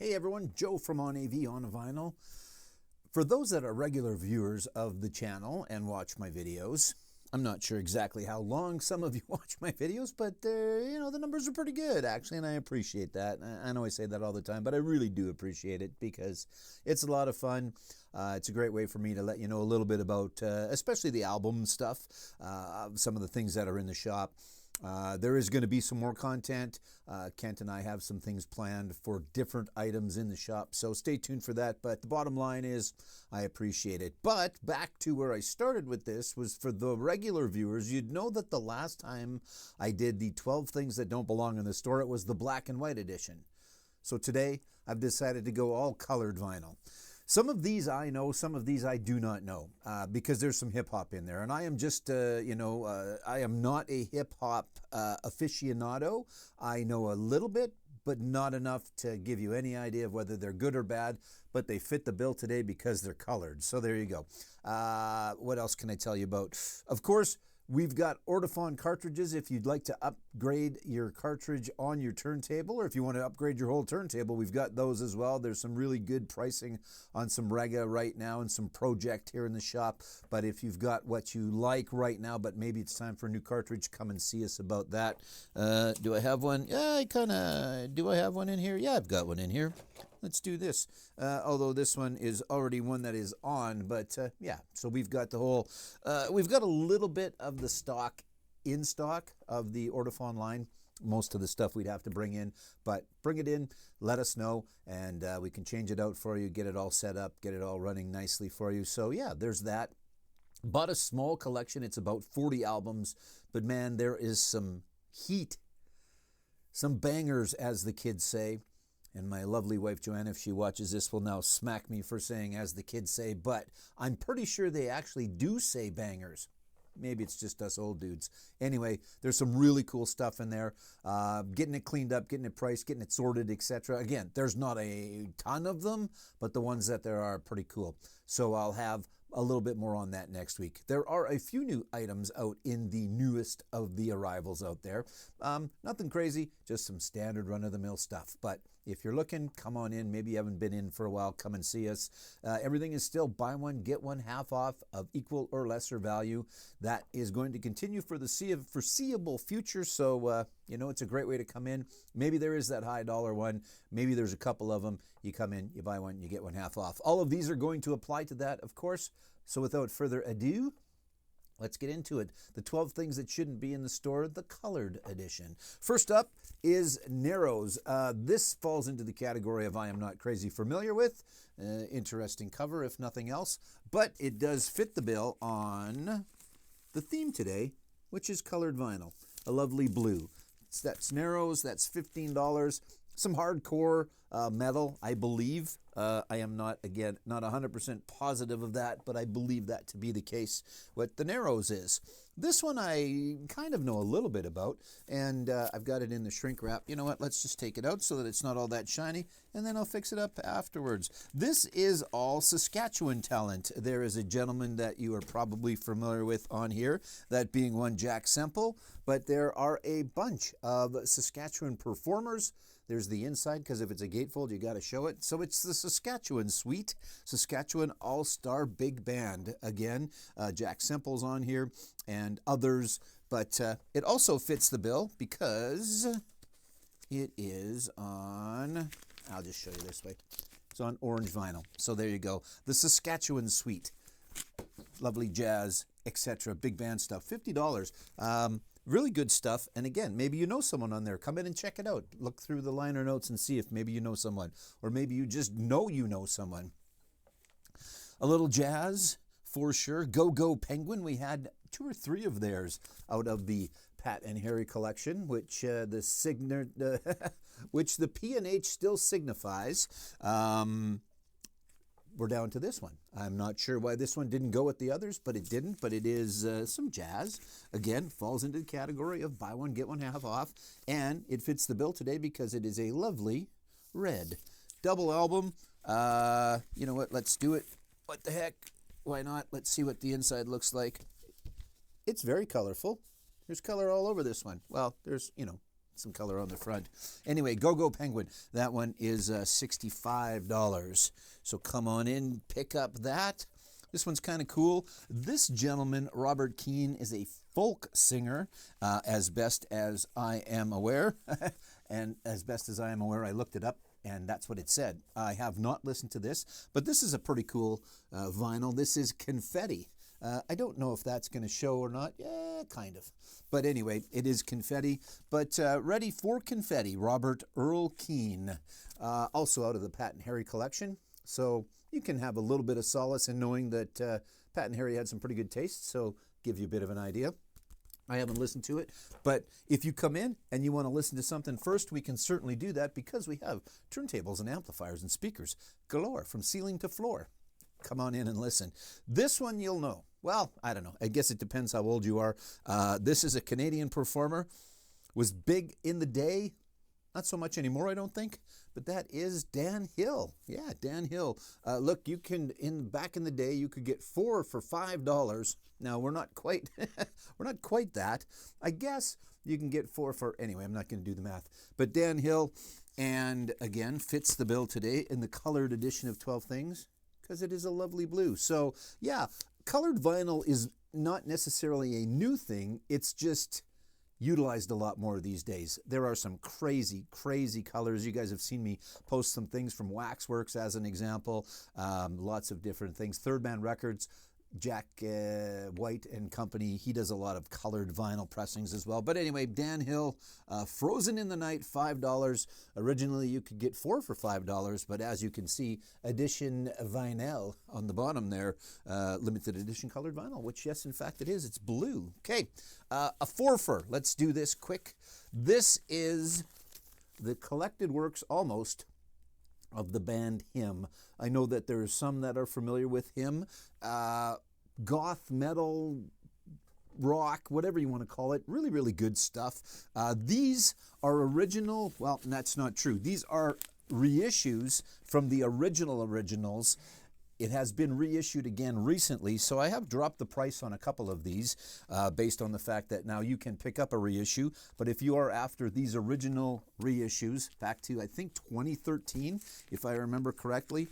Hey everyone, Joe from On AV on Vinyl. For those that are regular viewers of the channel and watch my videos, I'm not sure exactly how long some of you watch my videos, but the numbers are pretty good actually, and I appreciate that. I know I say that all the time, but I really do appreciate it because it's a lot of fun. It's a great way for me to let you know a little bit about, especially the album stuff, some of the things that are in the shop. There is going to be some more content. Kent and I have some things planned for different items in the shop, so stay tuned for that. But the bottom line is, I appreciate it. But back to where I started with this was for the regular viewers, you'd know that the last time I did the 12 things that don't belong in the store, it was the black and white edition. So today, I've decided to go all colored vinyl. Some of these I know, some of these I do not know, because there's some hip-hop in there. And I am just, I am not a hip-hop aficionado. I know a little bit, but not enough to give you any idea of whether they're good or bad, but they fit the bill today because they're colored. So there you go. What else can I tell you about? Of course, we've got Ortofon cartridges if you'd like to upgrade your cartridge on your turntable, or if you want to upgrade your whole turntable, we've got those as well. There's some really good pricing on some Rega right now and some Project here in the shop. But if you've got what you like right now, but maybe it's time for a new cartridge, come and see us about that. Do I have one? Yeah, do I have one in here? Yeah, I've got one in here. Let's do this. Although this one is already one that is on, but yeah, so we've got the whole, we've got a little bit of the stock in stock of the Ortofon line. Most of the stuff we'd have to bring in, but bring it in, let us know, and we can change it out for you, get it all set up, get it all running nicely for you. So yeah, there's that. Bought a small collection. It's about 40 albums, but man, there is some heat, some bangers, as the kids say. And my lovely wife, Joanna, if she watches this, will now smack me for saying, as the kids say, but I'm pretty sure they actually do say bangers. Maybe it's just us old dudes. Anyway, there's some really cool stuff in there. Getting it cleaned up, getting it priced, getting it sorted, etc. Again, there's not a ton of them, but the ones that there are pretty cool. So I'll have a little bit more on that next week. There are a few new items out in the newest of the arrivals out there. Nothing crazy, just some standard run-of-the-mill stuff. But if you're looking, come on in. Maybe you haven't been in for a while, come and see us. Everything is still buy one, get one half off of equal or lesser value. That is going to continue for the foreseeable future. So, it's a great way to come in. Maybe there is that high dollar one. Maybe there's a couple of them. You come in, you buy one, you get one half off. All of these are going to apply to that, of course. So without further ado, let's get into it. The 12 things that shouldn't be in the store, the colored edition. First up is Narrows. This falls into the category of I am not crazy familiar with. Interesting cover, if nothing else. But it does fit the bill on the theme today, which is colored vinyl. A lovely blue. That's Narrows. That's $15. Some hardcore metal, I believe. I am not 100% positive of that, but I believe that to be the case. What the Narrows is. This one I kind of know a little bit about, and I've got it in the shrink wrap. You know what? Let's just take it out so that it's not all that shiny, and then I'll fix it up afterwards. This is all Saskatchewan talent. There is a gentleman that you are probably familiar with on here, that being one Jack Semple, but there are a bunch of Saskatchewan performers. There's the inside, because if it's a gatefold, you got to show it. So it's the Saskatchewan Suite, Saskatchewan All-Star Big Band. Again, Jack Semple's on here and others, but it also fits the bill because it is on, I'll just show you this way. It's on orange vinyl. So there you go. The Saskatchewan Suite. Lovely jazz, etc. Big band stuff. $50. Really good stuff. And again, maybe you know someone on there. Come in and check it out. Look through the liner notes and see if maybe you know someone. Or maybe you just know you know someone. A little jazz, for sure. Go Go Penguin. We had 2 or 3 of theirs out of the Pat and Harry collection, which which the P&H still signifies. We're down to this one. I'm not sure why this one didn't go with the others, but it didn't. But it is some jazz. Again, falls into the category of buy one, get one half off. And it fits the bill today because it is a lovely red. Double album. You know what? Let's do it. What the heck? Why not? Let's see what the inside looks like. It's very colorful. There's color all over this one. Well, there's, some color on the front. Anyway, Go Go Penguin. That one is $65. So come on in, pick up that. This one's kind of cool. This gentleman, Robert Keane, is a folk singer, as best as I am aware. And as best as I am aware, I looked it up, and that's what it said. I have not listened to this, but this is a pretty cool vinyl. This is Confetti. I don't know if that's going to show or not. Yeah, kind of. But anyway, it is Confetti. But ready for Confetti, Robert Earl Keane. Also out of the Pat and Harry collection. So you can have a little bit of solace in knowing that Pat and Harry had some pretty good taste. So give you a bit of an idea. I haven't listened to it, but if you come in and you want to listen to something first, we can certainly do that because we have turntables and amplifiers and speakers galore from ceiling to floor. Come on in and listen. This one you'll know. Well, I don't know. I guess it depends how old you are. This is a Canadian performer. Was big in the day. Not so much anymore, I don't think. But that is Dan Hill. Yeah, Dan Hill. Look, you can back in the day you could get 4 for $5. Now we're not quite we're not quite that. I guess you can get 4 for anyway. I'm not going to do the math. But Dan Hill, and again fits the bill today in the colored edition of 12 Things because it is a lovely blue. So yeah, colored vinyl is not necessarily a new thing. It's just utilized a lot more these days. There are some crazy, crazy colors. You guys have seen me post some things from Waxworks as an example. Lots of different things. Third Man Records, Jack White and company, he does a lot of colored vinyl pressings as well. But anyway, Dan Hill, Frozen in the Night, $5. Originally you could get 4 for $5, but as you can see, edition vinyl on the bottom there, limited edition colored vinyl, which yes, in fact it is. It's blue. Okay, a 4 for. Let's do this quick. This is the collected works almost of the band Him. I know that there are some that are familiar with Him. Goth, metal, rock, whatever you want to call it. Really, really good stuff. These are original, well, that's not true. These are reissues from the originals. It has been reissued again recently, so I have dropped the price on a couple of these based on the fact that now you can pick up a reissue. But if you are after these original reissues, back to I think 2013, if I remember correctly,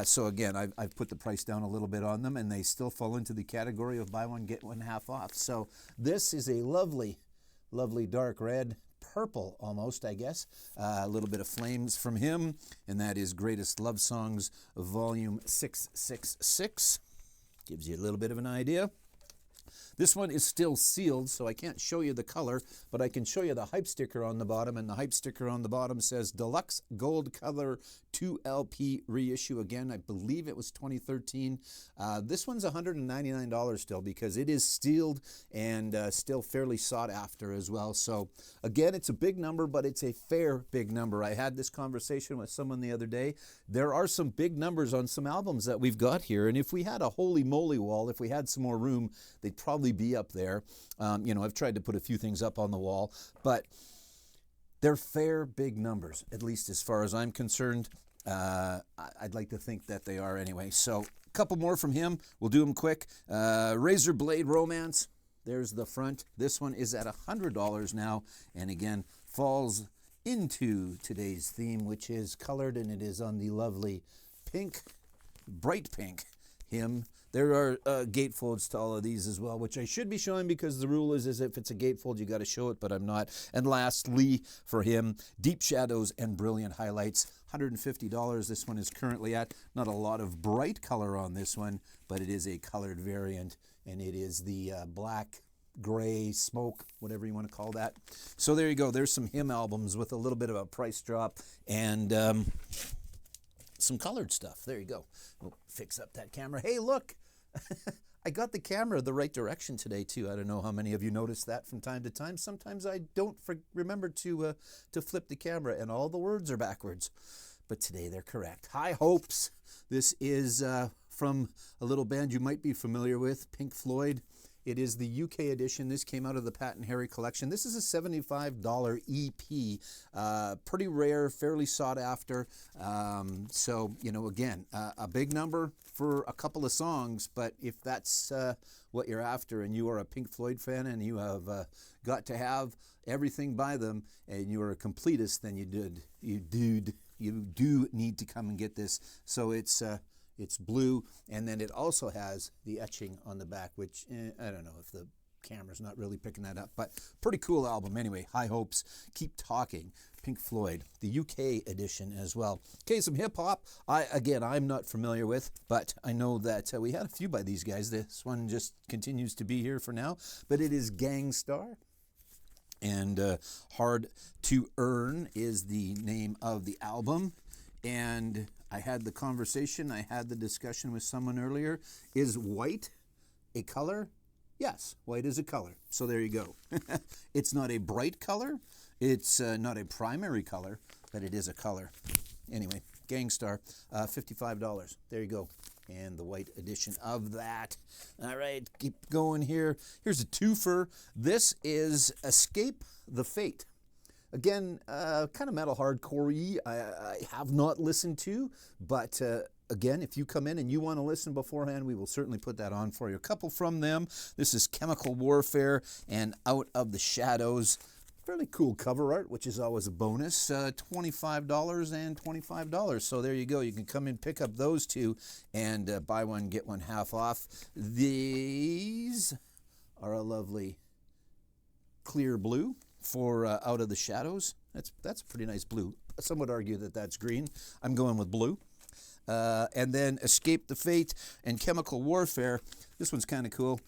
so again I've put the price down a little bit on them, and they still fall into the category of buy one get one half off. So this is a lovely, lovely dark red. Purple almost, I guess. A little bit of flames from Him, and that is Greatest Love Songs, Volume 666. Gives you a little bit of an idea. This one is still sealed, so I can't show you the color, but I can show you the hype sticker on the bottom, and the hype sticker on the bottom says Deluxe Gold Color 2LP reissue. Again, I believe it was 2013. This one's $199 still because it is sealed and still fairly sought after as well. So again, it's a big number, but it's a fair big number. I had this conversation with someone the other day. There are some big numbers on some albums that we've got here, and if we had a holy moly wall, if we had some more room, they'd probably be up there. I've tried to put a few things up on the wall, but they're fair big numbers, at least as far as I'm concerned. I'd like to think that they are anyway. So a couple more from Him. We'll do them quick. Razor Blade Romance. There's the front. This one is at $100 now, and again falls into today's theme, which is colored, and it is on the lovely pink, bright pink Him. There are gatefolds to all of these as well, which I should be showing because the rule is if it's a gatefold, you got to show it, but I'm not. And lastly, for Him, Deep Shadows and Brilliant Highlights, $150 this one is currently at. Not a lot of bright color on this one, but it is a colored variant, and it is the black, gray, smoke, whatever you want to call that. So there you go. There's some Him albums with a little bit of a price drop and some colored stuff. There you go. We'll fix up that camera. Hey, look. I got the camera the right direction today too. I don't know how many of you notice that from time to time. Sometimes I don't remember to flip the camera and all the words are backwards. But today they're correct. High Hopes. This is from a little band you might be familiar with, Pink Floyd. It is the UK edition. This came out of the Pat and Harry collection. This is a $75 EP. Pretty rare, fairly sought after. So, you know, again, a big number for a couple of songs, but if that's what you're after and you are a Pink Floyd fan and you have got to have everything by them and you are a completist, then you do need to come and get this. So it's blue, and then it also has the etching on the back, which I don't know if the camera's not really picking that up, but pretty cool album anyway. High Hopes, Keep Talking, Pink Floyd, the UK edition as well. Okay, some hip-hop. I'm not familiar with, but I know that we had a few by these guys. This one just continues to be here for now, but it is Gang Starr. And Hard to Earn is the name of the album. And I had the discussion with someone earlier. Is white a color? Yes, white is a color. So there you go. It's not a bright color. It's not a primary color, but it is a color. Anyway, Gang Starr, $55. There you go. And the white edition of that. All right, keep going here. Here's a twofer. This is Escape the Fate. Again, kind of metal hardcore-y. I have not listened to, but again, if you come in and you want to listen beforehand, we will certainly put that on for you. A couple from them. This is Chemical Warfare and Out of the Shadows. Fairly cool cover art, which is always a bonus. $25 and $25. So there you go. You can come in, pick up those two, and buy one, get one half off. These are a lovely clear blue for Out of the Shadows. That's a pretty nice blue. Some would argue that that's green. I'm going with blue. And then Escape the Fate and Chemical Warfare. This one's kind of cool.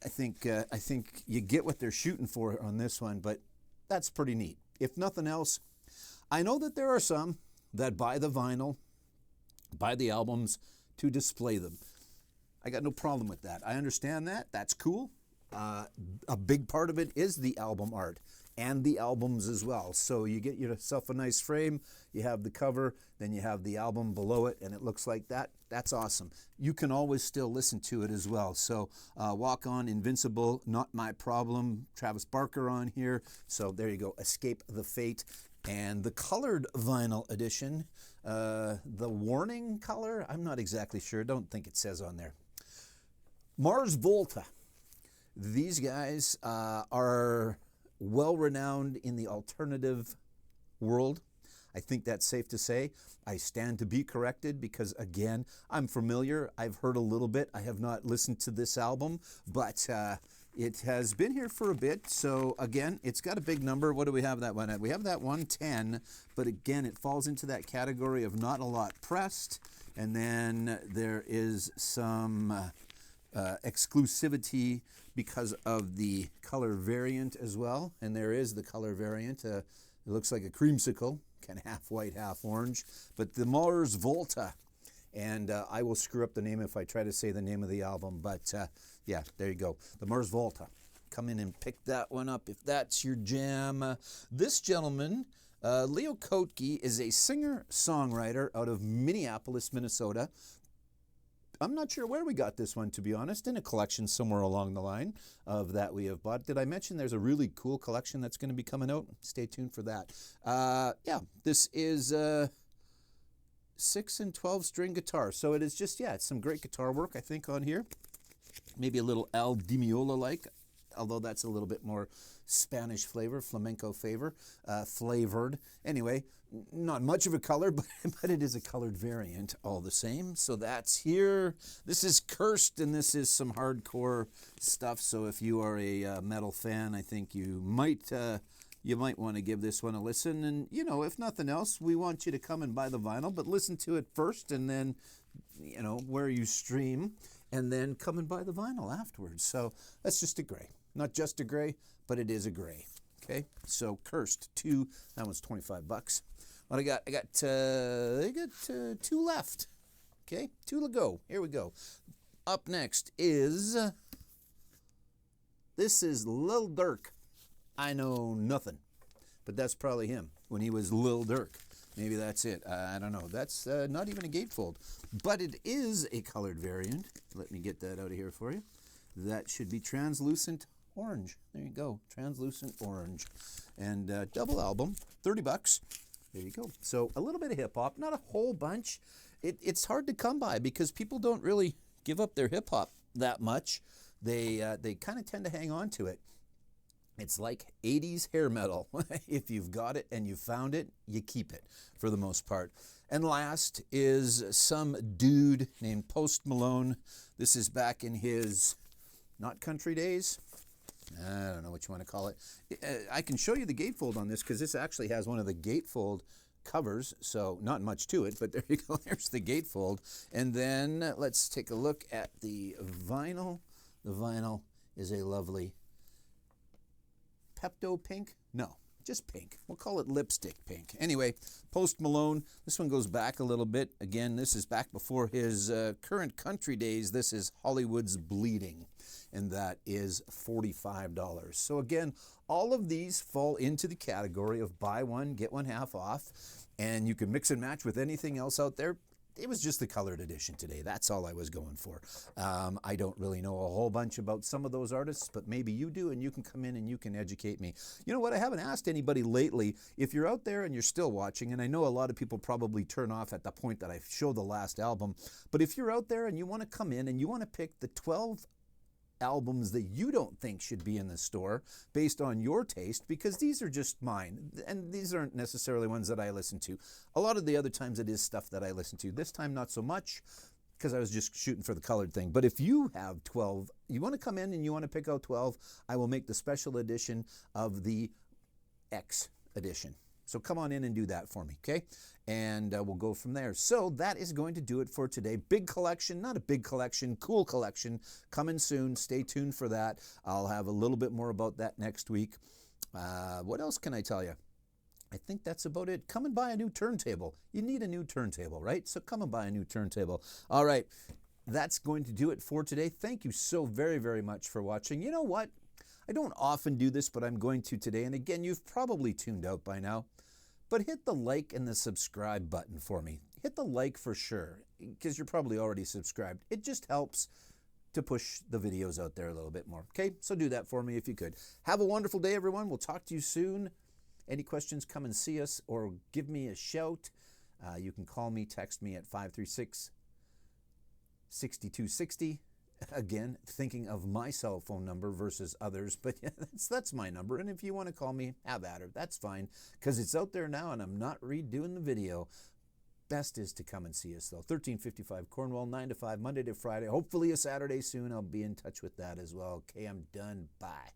I think you get what they're shooting for on this one, but that's pretty neat. If nothing else, I know that there are some that buy the vinyl, buy the albums to display them. I got no problem with that. I understand that. That's cool. A big part of it is the album art and the albums as well. So you get yourself a nice frame, you have the cover, then you have the album below it, and it looks like that. That's awesome. You can always still listen to it as well. So Walk On, Invincible, Not My Problem, Travis Barker on here. So there you go, Escape the Fate. And the colored vinyl edition, the Warning color, I'm not exactly sure. Don't think it says on there. Mars Volta. These guys are well-renowned in the alternative world. I think that's safe to say. I stand to be corrected because, again, I'm familiar. I've heard a little bit. I have not listened to this album, but it has been here for a bit. So, again, it's got a big number. What do we have that one at? We have that 110, but, again, it falls into that category of not a lot pressed. And then there is some exclusivity because of the color variant as well. And there is the color variant. It looks like a creamsicle, kind of half white, half orange. But the Mars Volta. And I will screw up the name if I try to say the name of the album. But yeah, there you go. The Mars Volta. Come in and pick that one up if that's your jam. This gentleman, Leo Kottke, is a singer-songwriter out of Minneapolis, Minnesota. I'm not sure where we got this one, to be honest, in a collection somewhere along the line of that we have bought. Did I mention there's a really cool collection that's going to be coming out? Stay tuned for that. Yeah, this is 6 and 12 string guitar. So it is just, yeah, it's some great guitar work, I think, on here. Maybe a little Al Di Meola-like, although that's a little bit more Spanish flavor, flamenco flavored. Anyway, not much of a color, but it is a colored variant all the same. So that's here. This is Cursed, and this is some hardcore stuff. So if you are a metal fan, I think you might want to give this one a listen. And, you know, if nothing else, we want you to come and buy the vinyl, but listen to it first, and then, you know, where you stream, and then come and buy the vinyl afterwards. So that's just a gray. Not just a gray, but it is a gray. Okay, so Cursed, 2, that one's $25. What I got? I got 2 left. Okay, 2 to go. Here we go. Up next is, this is Lil Durk. I know nothing, but that's probably him when he was Lil Durk. Maybe that's it. I don't know. That's not even a gatefold, but it is a colored variant. Let me get that out of here for you. That should be Translucent Orange. There you go, Translucent Orange. And double album, 30 bucks. There you go. So a little bit of hip hop, not a whole bunch. It's hard to come by because people don't really give up their hip hop that much. They kind of tend to hang on to it. It's like 80s hair metal. If you've got it and you found it, you keep it for the most part. And last is some dude named Post Malone. This is back in his, not country days. I don't know what you want to call it. I can show you the gatefold on this because this actually has one of the gatefold covers, so not much to it, but there you go. There's the gatefold. And then let's take a look at the vinyl. The vinyl is a lovely Pepto pink? No, just pink. We'll call it lipstick pink. Anyway, Post Malone. This one goes back a little bit. Again, this is back before his current country days. This is Hollywood's Bleeding, and that is $45. So again, all of these fall into the category of buy one, get one half off, and you can mix and match with anything else out there. It was just the colored edition today. That's all I was going for. I don't really know a whole bunch about some of those artists, but maybe you do, and you can come in and you can educate me. You know what? I haven't asked anybody lately. If you're out there and you're still watching, and I know a lot of people probably turn off at the point that I show the last album, but if you're out there and you want to come in and you want to pick the 12 albums that you don't think should be in the store based on your taste, because these are just mine and these aren't necessarily ones that I listen to. A lot of the other times it is stuff that I listen to. This time not so much because I was just shooting for the colored thing. But if you have 12, you want to come in and you want to pick out 12, I will make the special edition of the X edition. So come on in and do that for me, okay? And we'll go from there. So that is going to do it for today. Big collection, not a big collection, cool collection, coming soon. Stay tuned for that. I'll have a little bit more about that next week. What else can I tell you? I think that's about it. Come and buy a new turntable. You need a new turntable, right? So come and buy a new turntable. All right, that's going to do it for today. Thank you so very, very much for watching. You know what? I don't often do this, but I'm going to today. And again, you've probably tuned out by now. But hit the like and the subscribe button for me. Hit the like for sure, because you're probably already subscribed. It just helps to push the videos out there a little bit more. Okay, so do that for me if you could. Have a wonderful day, everyone. We'll talk to you soon. Any questions, come and see us or give me a shout. You can call me, text me at 536-6260. Again, thinking of my cell phone number versus others, but yeah, that's my number. And if you want to call me, have at her. That's fine, because it's out there now and I'm not redoing the video. Best is to come and see us, though. 1355 Cornwall, 9 to 5, Monday to Friday. Hopefully a Saturday soon. I'll be in touch with that as well. Okay, I'm done. Bye.